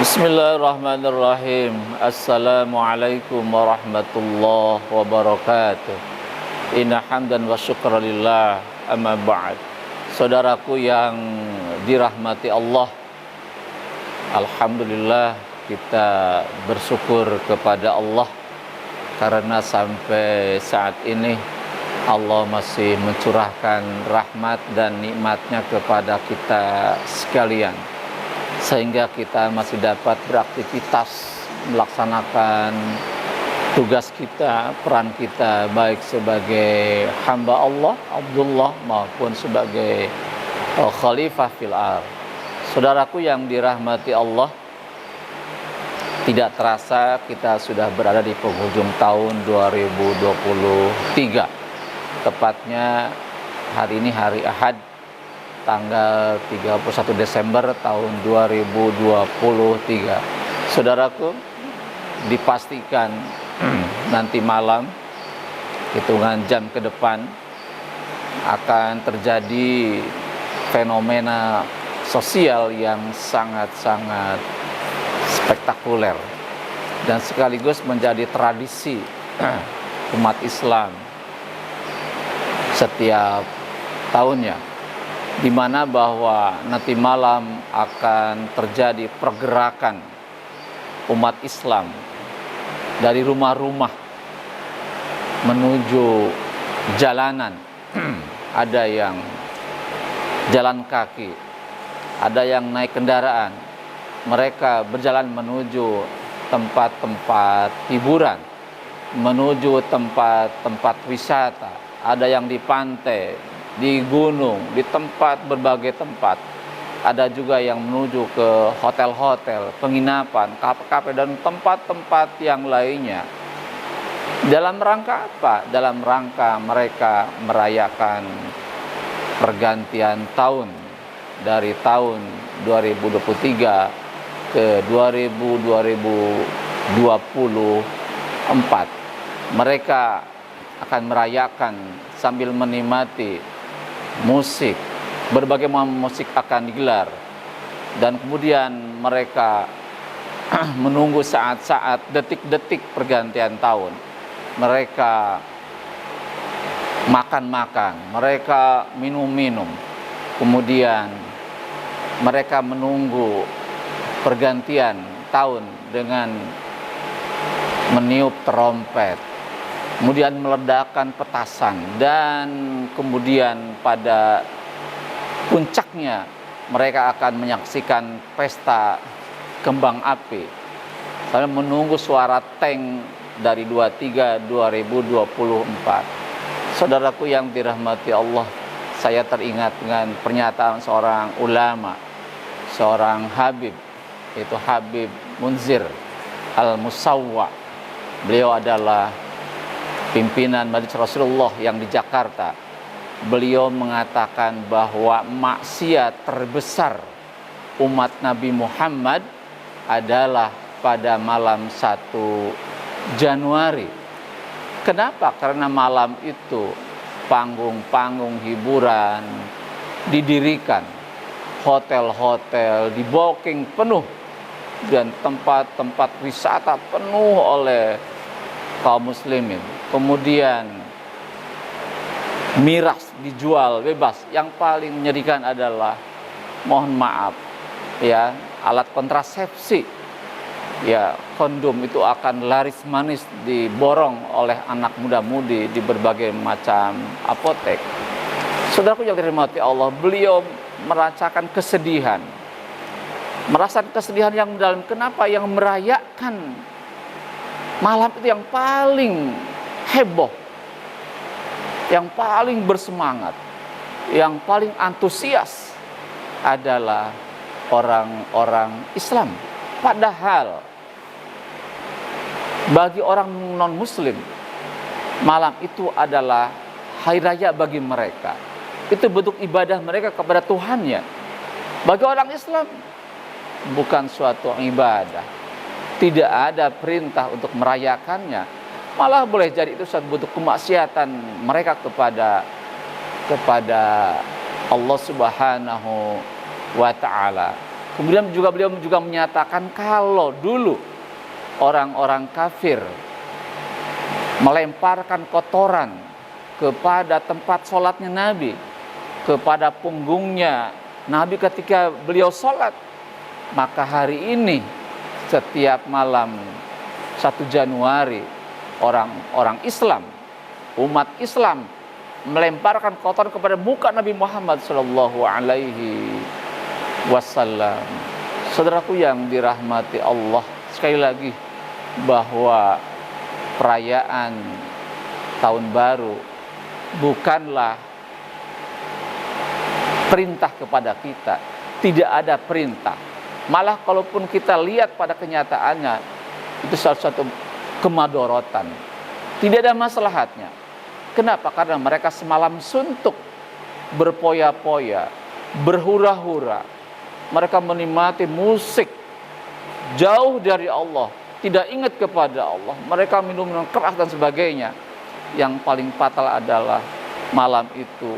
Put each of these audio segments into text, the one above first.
Bismillahirrahmanirrahim. Assalamualaikum warahmatullahi wabarakatuh. Inna hamdan wa syukralillah, amma ba'd. Saudaraku yang dirahmati Allah, alhamdulillah kita bersyukur kepada Allah karena sampai saat ini Allah masih mencurahkan rahmat dan nikmatnya kepada kita sekalian, sehingga kita masih dapat beraktivitas, melaksanakan tugas kita, peran kita, baik sebagai hamba Allah, Abdullah, maupun sebagai khalifah fil ardh. Saudaraku yang dirahmati Allah, tidak terasa kita sudah berada di penghujung tahun 2023. Tepatnya hari ini hari Ahad, tanggal 31 Desember tahun 2023. Saudaraku, dipastikan nanti malam, hitungan jam ke depan, akan terjadi fenomena sosial yang sangat-sangat spektakuler dan sekaligus menjadi tradisi umat Islam setiap tahunnya, di mana bahwa nanti malam akan terjadi pergerakan umat Islam dari rumah-rumah menuju jalanan. Ada yang jalan kaki, ada yang naik kendaraan. Mereka berjalan menuju tempat-tempat hiburan, menuju tempat-tempat wisata. Ada yang di pantai, di gunung, di tempat berbagai tempat. Ada juga yang menuju ke hotel-hotel, penginapan, kafe-kafe, dan tempat-tempat yang lainnya. Dalam rangka apa? Dalam rangka mereka merayakan pergantian tahun dari tahun 2023 ke 2024. Mereka akan merayakan sambil menikmati musik, berbagai macam musik akan digelar, dan kemudian mereka menunggu saat-saat, detik-detik pergantian tahun. Mereka makan-makan, mereka minum-minum, kemudian mereka menunggu pergantian tahun dengan meniup trompet, kemudian meledakkan petasan, dan kemudian pada puncaknya mereka akan menyaksikan pesta kembang api sambil menunggu suara tank dari 23 2024. Saudaraku yang dirahmati Allah, saya teringat dengan pernyataan seorang ulama, seorang Habib, yaitu Habib Munzir Al-Musawwa. Beliau adalah pimpinan Majelis Rasulullah yang di Jakarta. Beliau mengatakan bahwa maksiat terbesar umat Nabi Muhammad adalah pada malam 1 Januari. Kenapa? Karena malam itu panggung-panggung hiburan didirikan, hotel-hotel di-booking penuh, dan tempat-tempat wisata penuh oleh kaum muslimin. Kemudian miras dijual bebas. Yang paling menyedihkan adalah, mohon maaf ya, alat kontrasepsi, ya, kondom itu akan laris manis diborong oleh anak muda-mudi di berbagai macam apotek. Saudaraku yang dirahmati Allah, beliau merasakan kesedihan. Merasakan kesedihan yang mendalam. Kenapa? Yang merayakan malam itu yang paling heboh, yang paling bersemangat, yang paling antusias adalah orang-orang Islam. Padahal bagi orang non-muslim, malam itu adalah hari raya bagi mereka. Itu bentuk ibadah mereka kepada Tuhannya. Bagi orang Islam, bukan suatu ibadah. Tidak ada perintah untuk merayakannya. Malah boleh jadi itu suatu bentuk kemaksiatan mereka kepada Allah Subhanahu wa ta'ala. Kemudian juga beliau juga menyatakan kalau dulu orang-orang kafir melemparkan kotoran kepada tempat sholatnya Nabi, kepada punggungnya Nabi ketika beliau sholat, maka hari ini setiap malam 1 Januari orang-orang Islam, umat Islam melemparkan kotoran kepada muka Nabi Muhammad Shallallahu Alaihi Wasallam. Saudaraku yang dirahmati Allah, sekali lagi bahwa perayaan tahun baru bukanlah perintah kepada kita, tidak ada perintah. Malah kalaupun kita lihat pada kenyataannya, itu salah satu kemadorotan, tidak ada maslahatnya. Kenapa? Karena mereka semalam suntuk, berpoya-poya, berhura-hura. Mereka menikmati musik jauh dari Allah, tidak ingat kepada Allah. Mereka minum keras dan sebagainya. Yang paling fatal adalah malam itu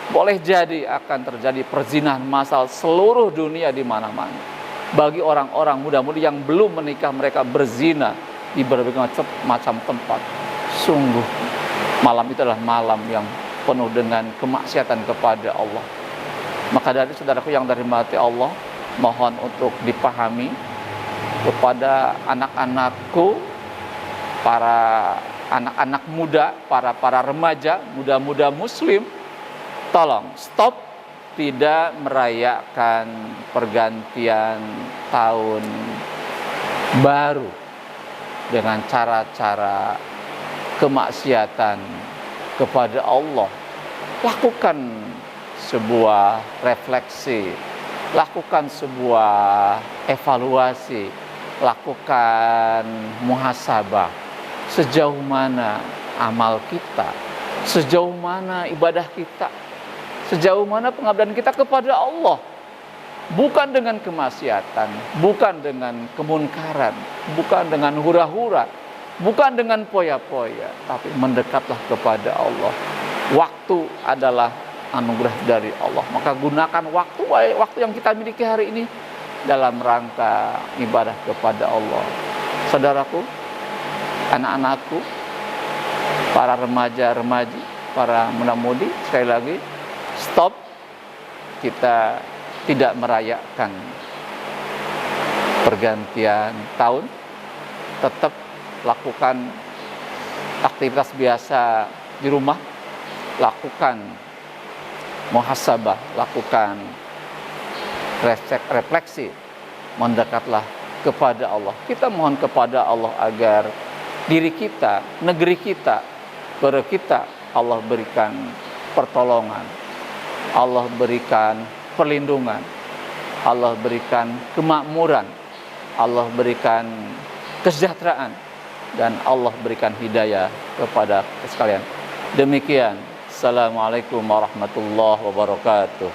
boleh jadi akan terjadi perzinahan massal seluruh dunia di mana-mana. Bagi orang-orang muda-mudi yang belum menikah, mereka berzina di berbagai macam tempat. Sungguh malam itu adalah malam yang penuh dengan kemaksiatan kepada Allah. Maka dari saudaraku yang dirahmati Allah, mohon untuk dipahami kepada anak-anakku, para anak-anak muda, para remaja, muda-muda muslim, tolong stop tidak merayakan pergantian tahun baru dengan cara-cara kemaksiatan kepada Allah. Lakukan sebuah refleksi, lakukan sebuah evaluasi, lakukan muhasabah. Sejauh mana amal kita, sejauh mana ibadah kita, sejauh mana pengabdian kita kepada Allah. Bukan dengan kemaksiatan, bukan dengan kemunkaran, bukan dengan hura-hura, bukan dengan poya-poya, tapi mendekatlah kepada Allah. Waktu adalah anugerah dari Allah. Maka gunakan waktu yang kita miliki hari ini dalam rangka ibadah kepada Allah. Saudaraku, anak-anakku, para remaja-remaji, para muda-mudi, sekali lagi stop, kita tidak merayakan pergantian tahun. Tetap lakukan aktivitas biasa di rumah, lakukan muhasabah, lakukan refleksi, mendekatlah kepada Allah. Kita mohon kepada Allah agar diri kita, negeri kita, kepada kita Allah berikan pertolongan, Allah berikan perlindungan, Allah berikan kemakmuran, Allah berikan kesejahteraan, dan Allah berikan hidayah kepada sekalian. Demikian. Assalamualaikum warahmatullahi wabarakatuh.